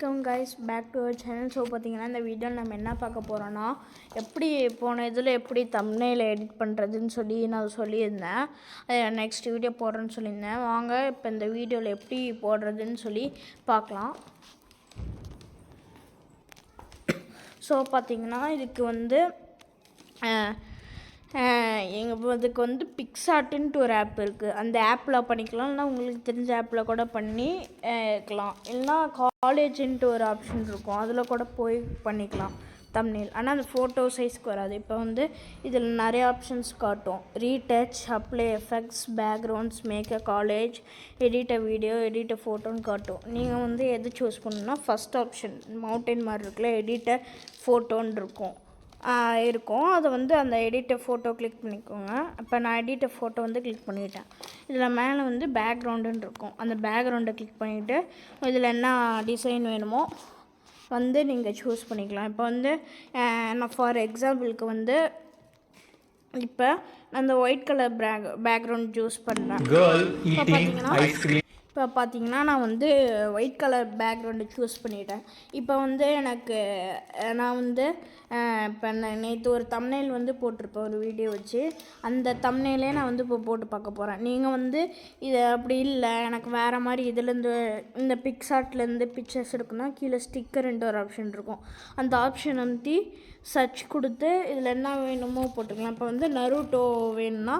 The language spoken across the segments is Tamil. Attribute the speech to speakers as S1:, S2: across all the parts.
S1: Welcome guys back to our channel. So பார்த்தீங்கன்னா இந்த வீடியோவில் நம்ம என்ன பார்க்க போகிறோன்னா, எப்படி போன இதில் எப்படி தம்ப்நெயில் எடிட் பண்ணுறதுன்னு சொல்லி நான் சொல்லியிருந்தேன். நெக்ஸ்ட் வீடியோ போடுறேன்னு சொல்லியிருந்தேன். வாங்க இப்போ இந்த வீடியோவில் எப்படி போடுறதுன்னு சொல்லி பார்க்கலாம். ஸோ பார்த்தீங்கன்னா இதுக்கு வந்து அதுக்கு வந்து பிக்சார்ட்டுன்ட்டு ஒரு ஆப் இருக்குது. அந்த ஆப்பில் பண்ணிக்கலாம், இல்லைனா உங்களுக்கு தெரிஞ்ச ஆப்பில் கூட பண்ணி இருக்கலாம். இல்லைனா காலேஜுன்ட்டு ஒரு ஆப்ஷன் இருக்கும், அதில் கூட போய் பண்ணிக்கலாம் தம்ப்நெயில். ஆனால் அந்த ஃபோட்டோ சைஸ்க்கு வராது. இப்போ வந்து இதில் நிறைய ஆப்ஷன்ஸ் காட்டும். Retouch, apply effects, backgrounds, make a collage, edit a video, edit a ஃபோட்டோன்னு காட்டும். நீங்கள் வந்து எது சூஸ் பண்ணணுன்னா ஃபஸ்ட் ஆப்ஷன் மவுண்டைன் மாதிரி இருக்குல்ல, எடிட் அ ஃபோட்டோன்னு இருக்கும். அதை வந்து அந்த எடிட்டை ஃபோட்டோ கிளிக் பண்ணிக்கோங்க. இப்போ நான் எடிட்டை ஃபோட்டோ வந்து கிளிக் பண்ணிவிட்டேன். இதில் மேலே வந்து பேக்ரவுண்டுன்னு இருக்கும். அந்த பேக்ரவுண்டை கிளிக் பண்ணிவிட்டு இதில் என்ன டிசைன் வேணுமோ வந்து நீங்கள் சூஸ் பண்ணிக்கலாம். இப்போ வந்து நான் ஃபார் எக்ஸாம்பிளுக்கு வந்து இப்போ அந்த ஒயிட் கலர் பேக்ரவுண்ட் சூஸ் பண்ணுறேன். இப்போ பார்த்தீங்கன்னா நான் வந்து ஒயிட் கலர் பேக்ரவுண்டு சூஸ் பண்ணிட்டேன். இப்போ வந்து நான் வந்து இப்போ நேற்று ஒரு தம்ப்நெயில் வந்து போட்டிருப்பேன் ஒரு வீடியோ வச்சு. அந்த தம்ப்நெயிலே நான் வந்து இப்போ போட்டு பார்க்க போகிறேன். நீங்கள் வந்து இது அப்படி இல்லை, எனக்கு வேறு மாதிரி இதுலேருந்து இந்த பிக்சார்ட்லேருந்து பிக்சர்ஸ் எடுக்கணும்னா கீழே ஸ்டிக்கர்ன்ட்டு ஒரு ஆப்ஷன் இருக்கும். அந்த ஆப்ஷன் வந்து சர்ச் கொடுத்து இதில் என்ன வேணுமோ போட்டுக்கலாம். இப்போ வந்து நருட்டோ வேணும்னா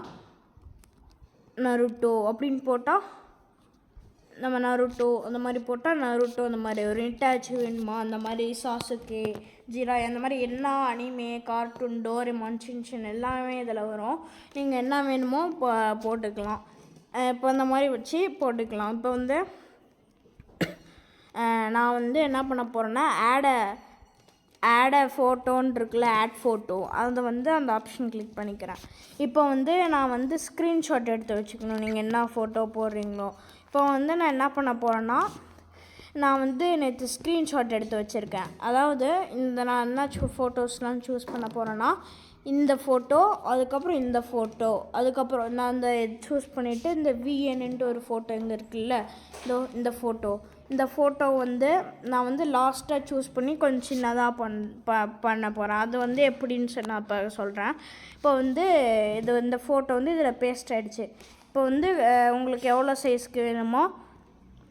S1: நருட்டோ அப்படின்னு போட்டால் நம்ம நருட்டோ அந்த மாதிரி போட்டால் நருட்டோ அந்த மாதிரி ஒரு இட்டாச்சு வேணுமா அந்த மாதிரி சாசுகே, ஜிராய் அந்த மாதிரி எல்லா அனிமே, கார்ட்டூன், டோரேமான், சின்சன் எல்லாமே இதில் வரும். நீங்கள் என்ன வேணுமோ போட்டுக்கலாம். இப்போ அந்த மாதிரி வச்சு போட்டுக்கலாம். இப்போ வந்து நான் வந்து என்ன பண்ண போகிறேன்னா ஆட் ஃபோட்டோன்னு இருக்குல்ல, ஆட் ஃபோட்டோ, அதை வந்து அந்த ஆப்ஷன் கிளிக் பண்ணிக்கிறேன். இப்போ வந்து நான் வந்து ஸ்க்ரீன்ஷாட் எடுத்து வச்சுக்கணும் நீங்கள் என்ன ஃபோட்டோ போடுறீங்களோ. இப்போ வந்து நான் என்ன பண்ண போகிறேன்னா, நான் வந்து நேற்று ஸ்க்ரீன்ஷாட் எடுத்து வச்சுருக்கேன். அதாவது நான் என்ன ஃபோட்டோஸ்லாம் சூஸ் பண்ண போகிறேன்னா, இந்த ஃபோட்டோ, அதுக்கப்புறம் இந்த ஃபோட்டோ, அதுக்கப்புறம் நான் அந்த சூஸ் பண்ணிவிட்டு இந்த விஎன்ன்ட்டு ஒரு ஃபோட்டோ இங்கே இருக்குல்ல, இந்த ஃபோட்டோ வந்து நான் வந்து லாஸ்ட்டாக சூஸ் பண்ணி கொஞ்சம் சின்னதாக பண்ண போகிறேன். அது வந்து எப்படின்னு நான் இப்போ சொல்கிறேன். இப்போ வந்து இந்த ஃபோட்டோ வந்து இதில் பேஸ்ட் ஆகிடுச்சு. இப்போ வந்து உங்களுக்கு எவ்வளோ சைஸ்க்கு வேணுமோ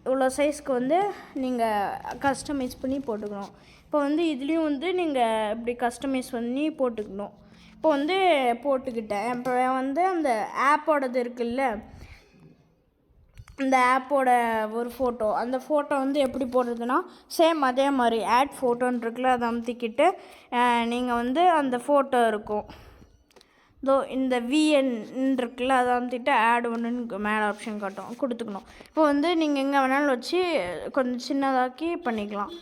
S1: இவ்வளோ சைஸ்க்கு வந்து நீங்கள் கஸ்டமைஸ் பண்ணி போட்டுக்கணும். இப்போ வந்து இதுலேயும் வந்து நீங்கள் இப்படி கஸ்டமைஸ் பண்ணி போட்டுக்கணும். இப்போ வந்து போட்டுக்கிட்டேன். இப்போ வந்து அந்த ஆப்போடது இருக்குல்ல, இந்த ஆப்போட ஒரு ஃபோட்டோ, அந்த ஃபோட்டோ வந்து எப்படி போடுறதுன்னா சேம் அதே மாதிரி ஆட் ஃபோட்டோன்னு இருக்குல்ல, அதை அமுத்திக்கிட்டு நீங்கள் வந்து அந்த ஃபோட்டோ இருக்கும் இந்த விஎன் இருக்குல்ல, அதை வந்துட்டு ஆட் ஒன்றுன்னு மேலே ஆப்ஷன் காட்டும், கொடுத்துக்கணும். இப்போ வந்து நீங்கள் எங்கே வேணாலும் வச்சு கொஞ்சம் சின்னதாக்கி பண்ணிக்கலாம்.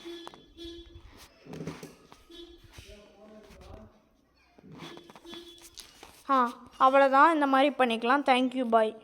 S1: அவ்வளோதான், இந்த மாதிரி பண்ணிக்கலாம். தேங்க்யூ, பாய்.